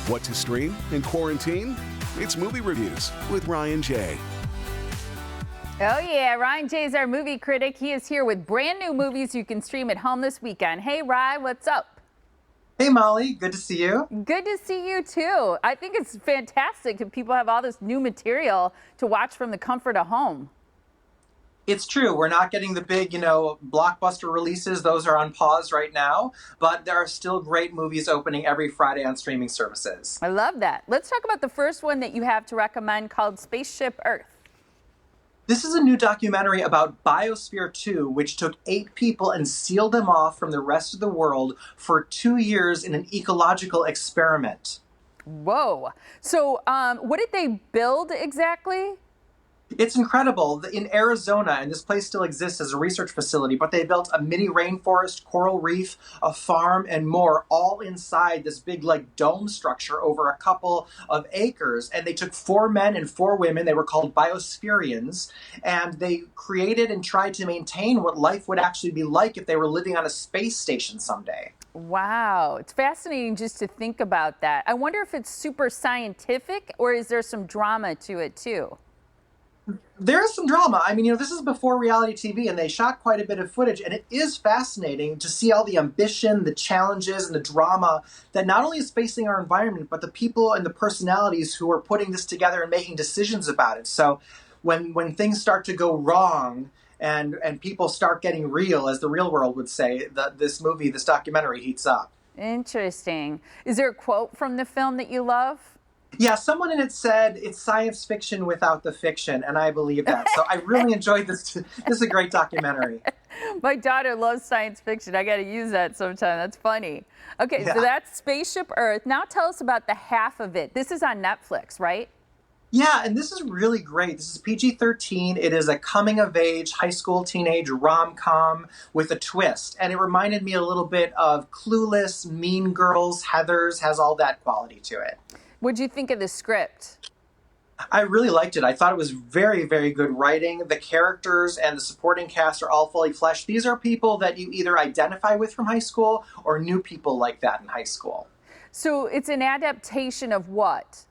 What to stream in quarantine? It's Movie Reviews with Ryan J. Oh yeah, Ryan J is our movie critic. He is here with brand new movies you can stream at home this weekend. Hey Rye, what's up? Hey Molly, good to see you. Good to see you too. I think it's fantastic that people have all this new material to watch from the comfort of home. It's true, we're not getting the big, blockbuster releases. Those are on pause right now, but there are still great movies opening every Friday on streaming services. I love that. Let's talk about the first one that you have to recommend called Spaceship Earth. This is a new documentary about Biosphere 2, which took 8 people and sealed them off from the rest of the world for 2 years in an ecological experiment. Whoa. So what did they build exactly? It's incredible. In Arizona, and this place still exists as a research facility, but they built a mini rainforest, coral reef, a farm, and more, all inside this big dome structure over a couple of acres. And they took 4 men and 4 women. They were called biospherians, and they created and tried to maintain what life would actually be like if they were living on a space station someday. Wow, it's fascinating just to think about that. I wonder if it's super scientific or is there some drama to it too? There is some drama. I mean, this is before reality TV, and they shot quite a bit of footage, and it is fascinating to see all the ambition, the challenges, and the drama that not only is facing our environment, but the people and the personalities who are putting this together and making decisions about it. So when things start to go wrong and people start getting real, as the real world would say, this documentary heats up. Interesting. Is there a quote from the film that you love? Yeah, someone in it said it's science fiction without the fiction, and I believe that. So I really enjoyed this. This is a great documentary. My daughter loves science fiction. I got to use that sometime. That's funny. Okay, Yeah. So that's Spaceship Earth. Now tell us about the half of it. This is on Netflix, right? Yeah, and this is really great. This is PG-13. It is a coming-of-age, high school, teenage rom-com with a twist. And it reminded me a little bit of Clueless, Mean Girls, Heathers, has all that quality to it. What'd you think of the script? I really liked it. I thought it was very, very good writing. The characters and the supporting cast are all fully fleshed. These are people that you either identify with from high school or knew people like that in high school. So it's an adaptation of what?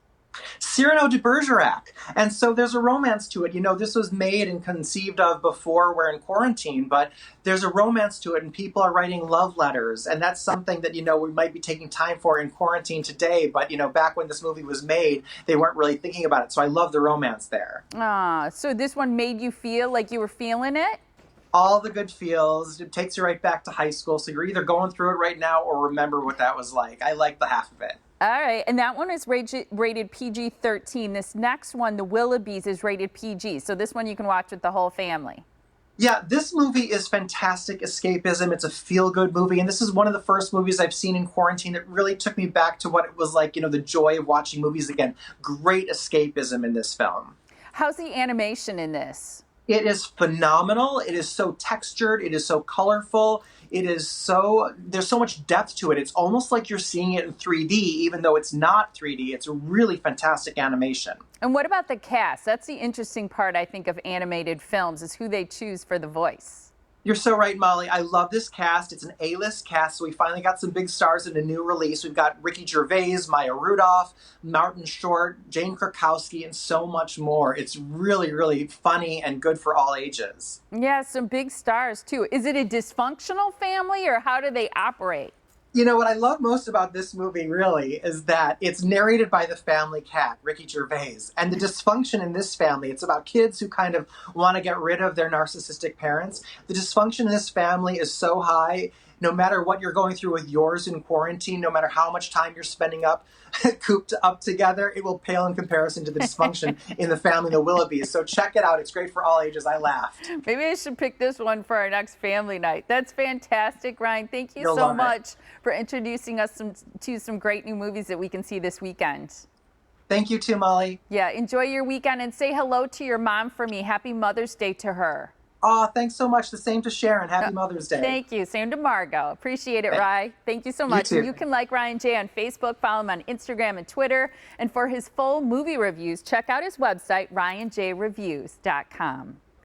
Cyrano de Bergerac. And so there's a romance to it. This was made and conceived of before we're in quarantine, but there's a romance to it, and people are writing love letters. And that's something that, we might be taking time for in quarantine today. But, back when this movie was made, they weren't really thinking about it. So I love the romance there. So this one made you feel like you were feeling it? All the good feels. It takes you right back to high school. So you're either going through it right now or remember what that was like. I like the half of it. All right, and that one is rated PG-13. This next one, the Willoughbys, is rated PG. So this one you can watch with the whole family. Yeah, this movie is fantastic escapism. It's a feel-good movie, and this is one of the first movies I've seen in quarantine that really took me back to what it was like, the joy of watching movies again. Great escapism in this film. How's the animation in this? It is phenomenal. It is so textured. It is so colorful. There's so much depth to it. It's almost like you're seeing it in 3D, even though it's not 3D. It's a really fantastic animation. And what about the cast? That's the interesting part, I think, of animated films, is who they choose for the voice. You're so right, Molly. I love this cast. It's an A-list cast, so we finally got some big stars in a new release. We've got Ricky Gervais, Maya Rudolph, Martin Short, Jane Krakowski, and so much more. It's really, really funny and good for all ages. Yeah, some big stars, too. Is it a dysfunctional family, or how do they operate? What I love most about this movie, really, is that it's narrated by the family cat, Ricky Gervais. And the dysfunction in this family, it's about kids who kind of want to get rid of their narcissistic parents. The dysfunction in this family is so high, no matter what you're going through with yours in quarantine, no matter how much time you're spending cooped up together, it will pale in comparison to the dysfunction in the family, the Willoughbys. So check it out. It's great for all ages. I laughed. Maybe I should pick this one for our next family night. That's fantastic, Ryan. Thank you You'll so love much for introducing us to some great new movies that we can see this weekend. Thank you too, Molly. Yeah, enjoy your weekend and say hello to your mom for me. Happy Mother's Day to her. Oh, thanks so much. The same to Sharon. Happy Mother's Day. Thank you. Same to Margot. Appreciate it, Rye. Thank you so much. You too. And you can like Ryan J on Facebook, follow him on Instagram and Twitter. And for his full movie reviews, check out his website, ryanjreviews.com.